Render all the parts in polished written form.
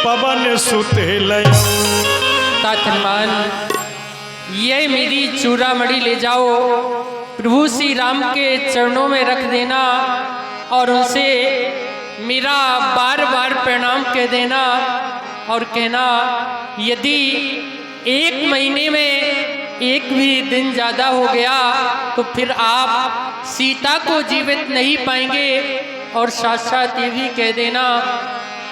पवन सुते लयो। तात हनुमान, ये मेरी चूड़ामणि ले जाओ, प्रभु श्री राम के चरणों में रख देना और उनसे मेरा बार बार प्रणाम कह देना और कहना यदि 1 महीने में एक भी दिन ज़्यादा हो गया तो फिर आप सीता को जीवित नहीं पाएंगे। और साथ साथ ये भी कह देना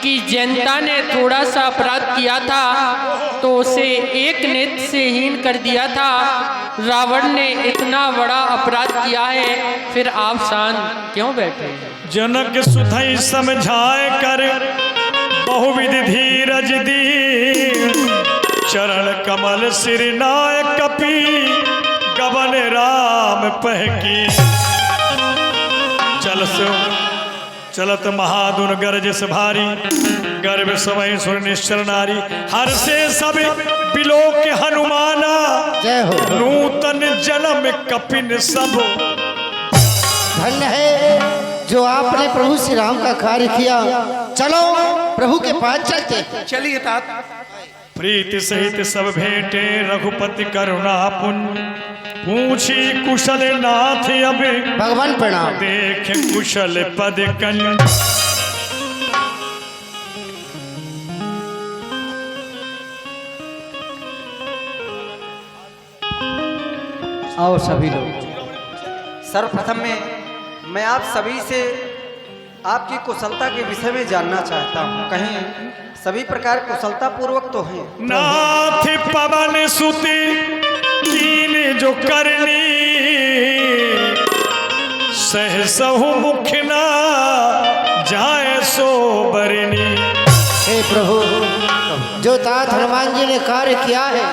कि जनता ने थोड़ा सा अपराध किया था तो उसे एक नेत्र से हीन कर दिया था, रावण ने इतना बड़ा अपराध किया है, फिर आप शांत क्यों बैठे? जनक सुधई समझाए कर बहुविधि धीरज दी, चरण कमल सिर नाय कपि गबन राम पहकी। चलत महादुन गरज सभारी, गर्भ समय सुर निश्चर नारी। हर से सब बिलोक हनुमाना, जय हो। नूतन जन्म कपिन सब। धन्य है जो आपने प्रभु श्री राम का कार्य किया। चलो प्रभु के पास चलते। चलिए तात। प्रीति सहित सब भेंटे रघुपति करुणा पुन, पूछी कुशल नाथ अब भगवान प्रणाम। देख कुशल पद कन। आओ सभी लोग। सर्वप्रथम में मैं आप सभी से आपकी कुशलता के विषय में जानना चाहता हूँ। कहीं सभी प्रकार कुशलता पूर्वक तो हैं? नाथ पवन सुति कीन जो करनी, सहसहु मुख ना जाए सो बरनी। हे प्रभु, जो तात हनुमान जी ने कार्य किया है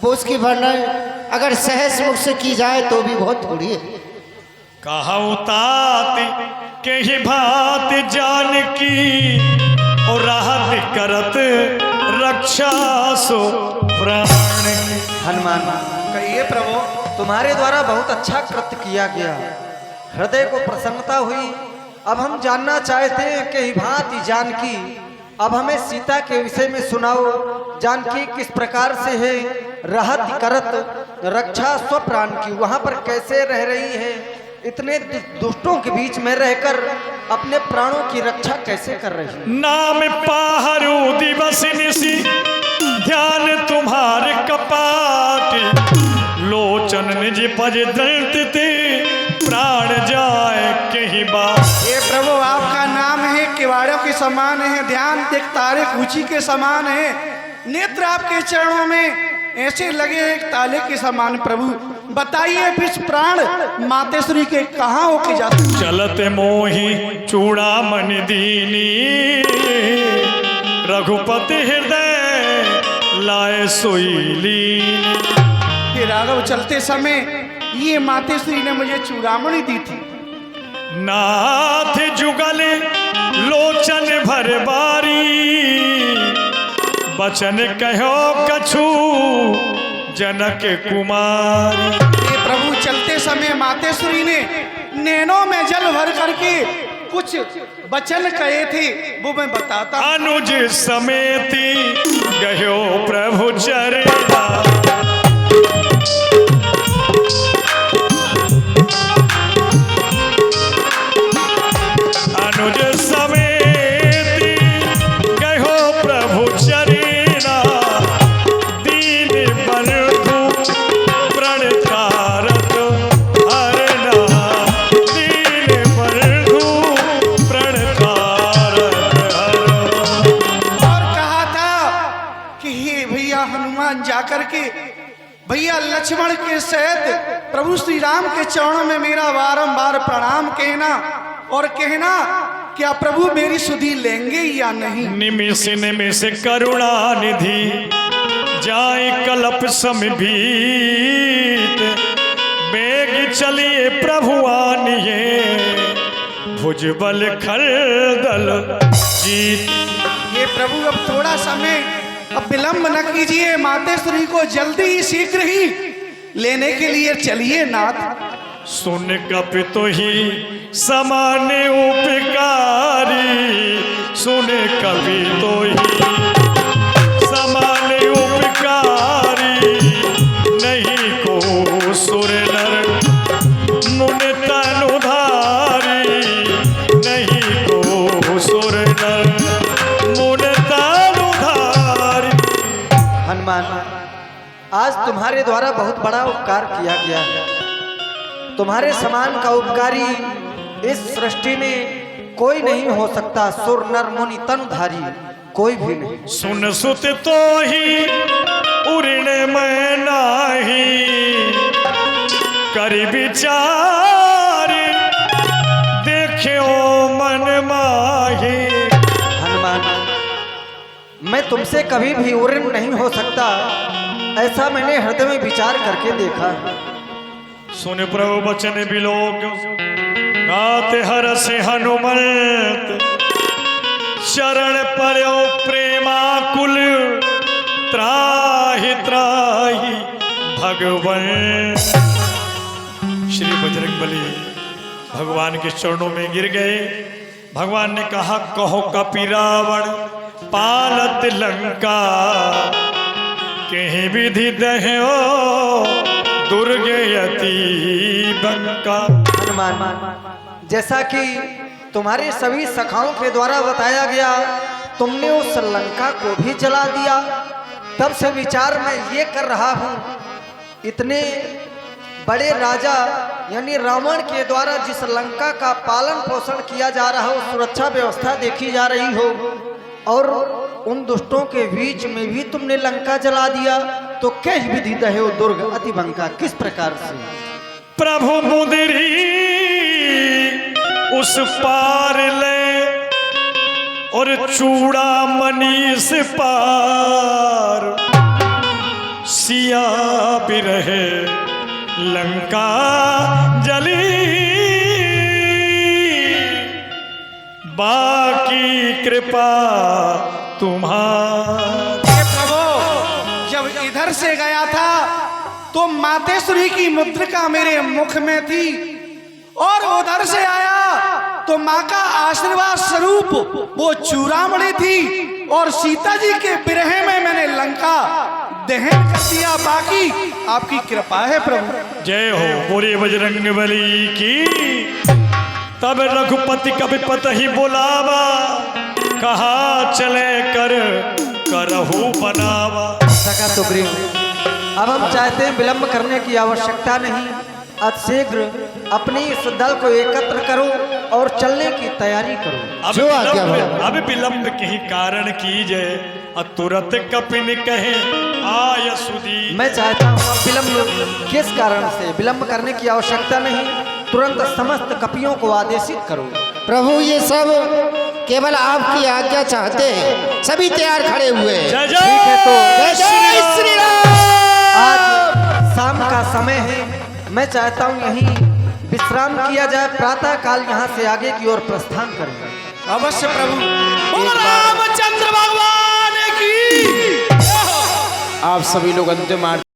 वो उसकी वर्णन अगर सहज मुख से की जाए तो भी बहुत थोड़ी है। कहु तात के ही भात जान की, और राहत करत रक्षा सो प्राण। हनुमान कहिए प्रभु, तुम्हारे द्वारा बहुत अच्छा कृत्य किया गया, हृदय को प्रसन्नता हुई। अब हम जानना चाहते हैं कि ही भांति जानकी, अब हमें सीता के विषय में सुनाओ। जानकी किस प्रकार से है, रहत करत रक्षा स्वप्राण की, वहां पर कैसे रह रही है, इतने दुष्टों के बीच में रहकर अपने प्राणों की रक्षा कैसे कर रही है? नाम पाहरू दिवस निसी, ध्यान तुम्हारे कपाट, लोचन निज पज दंतते प्राण जाए कहीं बात। ये प्रभु आपका नाम है, किवाड़ों के समान है, ध्यान एक तारे ऊंची के समान है, नेत्र आपके चरणों में ऐसे लगे एक ताले के समान। प्रभु बताइए विष प्राण मातेश्वरी के कहाँ होके जाते? चलत मोही चूड़ामण दीनी, रघुपति हृदय लाए सोईली। हे राघव, चलते समय ये मातेश्वरी ने मुझे चूड़ामणि दी थी। नाथ जुगल लोचन भर बारी, बचन कहो कछु जनक कुमारी। ये प्रभु चलते समय मातेश्वरी ने नैनों में जल भर करके कुछ वचन कहे थे, वो मैं बताता। अनुज समेती गयो प्रभु चरणा, अनुज समेती गयो प्रभु चरणा, दीन बंधु प्रण कारत हरना, दीन बंधु प्रण कारत हरना। और कहा था कि हे भैया हनुमान जाकर के भैया लक्ष्मण के सहित प्रभु श्री राम के चरणों में मेरा बारंबार प्रणाम कहना और कहना क्या प्रभु मेरी सुधि लेंगे या नहीं। निमिष निमिष करुणा निधि जाए कल्प समीत, बेग चलिए प्रभु आनिए भुजबल खलदल जीत। ये प्रभु अब थोड़ा समय अब विलंब न कीजिए, मातेश्वरी को जल्दी ही शीघ्र ही लेने के लिए चलिए नाथ। सुन कपितो ही समान उपकारी, सुने कभी तो ही समान उपकारी नहीं को सुर नर मुन तनुधारी नहीं को सुर नर मुन तनुधारी। हनुमान, आज तुम्हारे द्वारा बहुत बड़ा उपकार किया गया है। तुम्हारे समान का उपकारी इस सृष्टि में कोई नहीं हो सकता। सुर नर मुनि तनुधारी कोई भी नहीं। सुन सुत तो ही उड़न में नाही कर विचार देखो मन माही। हनुमान, मैं तुमसे कभी भी उड़न नहीं हो सकता, ऐसा मैंने हृदय में विचार करके देखा है। सुन प्रभु बचन बिलोक गाते हरस हनुमंत शरण पर्यो प्रेमाकुल त्राहि त्राहि भगवन। श्री बजरंगबली भगवान के चरणों में गिर गए। भगवान ने कहा कहो कपि रावण पालत लंका कहीं विधि दहो दुर्गयति बंका। हनुमान, जैसा कि तुम्हारे सभी सखाओं के द्वारा बताया गया, तुमने उस लंका को भी जला दिया। तब से विचार मैं ये कर रहा हूँ, इतने बड़े राजा यानी रावण के द्वारा जिस लंका का पालन पोषण किया जा रहा हो, सुरक्षा व्यवस्था देखी जा रही हो, और उन दुष्टों के बीच में भी तुमने लंका जला दिया, तो कैसे विधि दहो दुर्ग अति बंका, किस प्रकार से? प्रभु मुदरी उस पार ले और चूड़ा मनीष पार सिया बिरहे लंका जली बाकी कृपा तुम्हारी। हे प्रभु, जब इधर से गया था तो मातेश्वरी की मुद्रिका मेरे मुख में थी, और उधर से आया तो माँ का आशीर्वाद स्वरूप वो चूड़ामणि थी, और सीता जी के बिरहे में मैंने लंका दहन कर दिया। बाकी आपकी कृपा है प्रभु। जय हो बोले बजरंगबली की। तब रघुपति कपिपत ही बुलावा कहा चले कर करहु बनावा। सका सुग्रीव, अब हम चाहते हैं विलंब करने की आवश्यकता नहीं, अतिशीघ्र अपनी इस दल को एकत्र करो और चलने की तैयारी करो। जो आज्ञा हो। अब विलंब के ही कारण कीजिए तुरंत कपिन कहे आय सुधी। मैं चाहता हूँ अब विलंब किस कारण से, विलंब करने की आवश्यकता नहीं, तुरंत समस्त कपियों को आदेशित करो। प्रभु ये सब केवल आपकी आज्ञा चाहते हैं। सभी तैयार खड़े हुए हैं। जय ठीक है तो जय जय श्री राम। आज शाम का समय है, मैं चाहता हूँ यहीं विश्राम किया जाए, प्रातः काल यहाँ से आगे की ओर प्रस्थान करें। अवश्य प्रभु। एक बार रामचंद्र भगवान की। आप सभी लोग अंतिम आरती